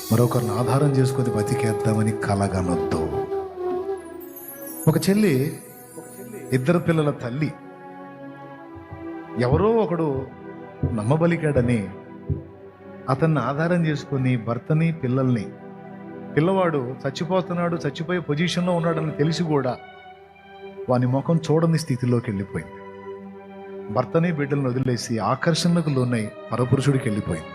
మరొకరిని ఆధారం చేసుకొని బతికేద్దామని కలగనొద్దు. ఒక చెల్లి, ఇద్దరు పిల్లల తల్లి, ఎవరో ఒకడు నమ్మబలికాడని అతన్ని ఆధారం చేసుకుని భర్తని పిల్లల్ని, పిల్లవాడు చచ్చిపోతున్నాడు, చచ్చిపోయే పొజిషన్లో ఉన్నాడని తెలిసి కూడా వాని ముఖం చూడని స్థితిలోకి వెళ్ళిపోయింది. భర్తని బిడ్డలను వదిలేసి ఆకర్షణలకు లోనై పరపురుషుడికి వెళ్ళిపోయింది.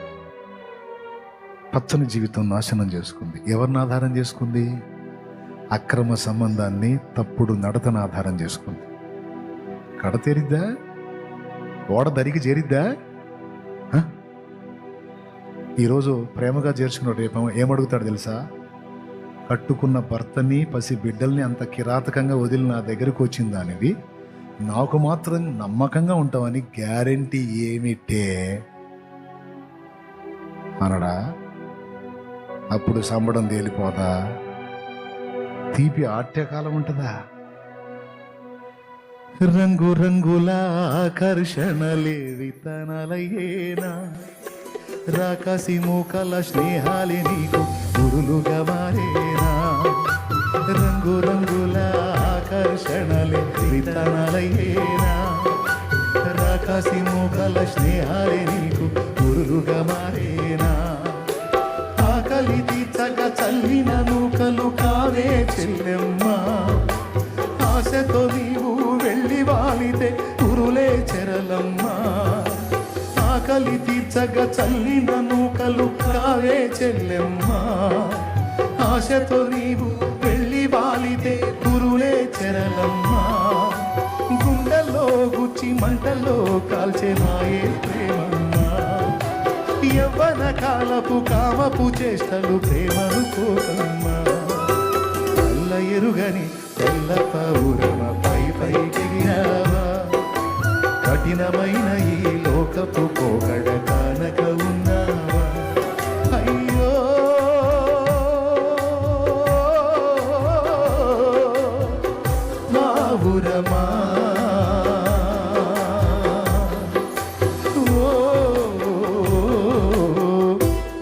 పచ్చని జీవితం నాశనం చేసుకుంది. ఎవరిని ఆధారం చేసుకుంది? అక్రమ సంబంధాన్ని, తప్పుడు నడతను ఆధారం చేసుకుంది. కడ తెరిద్దా? ఓడ దరికి చేరిద్దా? ఈరోజు ప్రేమగా చేర్చుకున్నాడు, రేపు ఏమడుగుతాడు తెలుసా? కట్టుకున్న భర్తని, పసి బిడ్డల్ని అంత కిరాతకంగా వదిలి నా దగ్గరకు వచ్చిన దానివి, నాకు మాత్రం నమ్మకంగా ఉంటావని గ్యారెంటీ ఏమిటే అనడా? అప్పుడు సంబడం తేలిపోదా? తీపి ఆట్యకాలం ఉంటుందా? రంగు రంగుల ఆకర్షణలేవి తనలయేనా, రాకాసి మూకల స్నేహాలే నీకు గురులుగా మారేనా. రంగు రంగుల ఆకర్షణలే విత్తనాలయేనా, రాకాసి మూకల స్నేహాలే నీకు గురులుగా మారేనా. ఆకలి తీర్చక చల్లిన నూకలు కావే చెల్లెమ్మ, ఆశతో నీవు వెళ్ళి వాలితే కురులే చెరలమ్మా. ఆకలి తీర్చక చల్లిన నూకలు కావే చెల్లెమ్మా, ఆశతో నీవు వెళ్ళి వాలితే కురులే చెరలమ్మా. గుండెల్లో గుచ్చి మంటల్లో కాల్చే మాయే ప్రేమమ్మా. యవ్వన కాలపు కామపు చేష్టలు ప్రేమను కోసమ్మా. అల్ల ఎరుగని తెల్ల పౌరమ పై పైకెగిరావా, కఠినమైన ఈ లోకపు పోగడ కానక ఉన్నావా. అయ్యో మావురమా, ఓ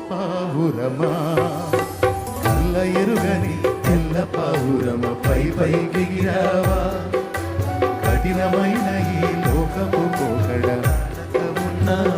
పావురమా. కళ్ళ ఎరుగని తెల్ల పావురమ పై పైకెగిరావా, కఠినమైన ఈ లోకపు పోకడ ఉన్నావా.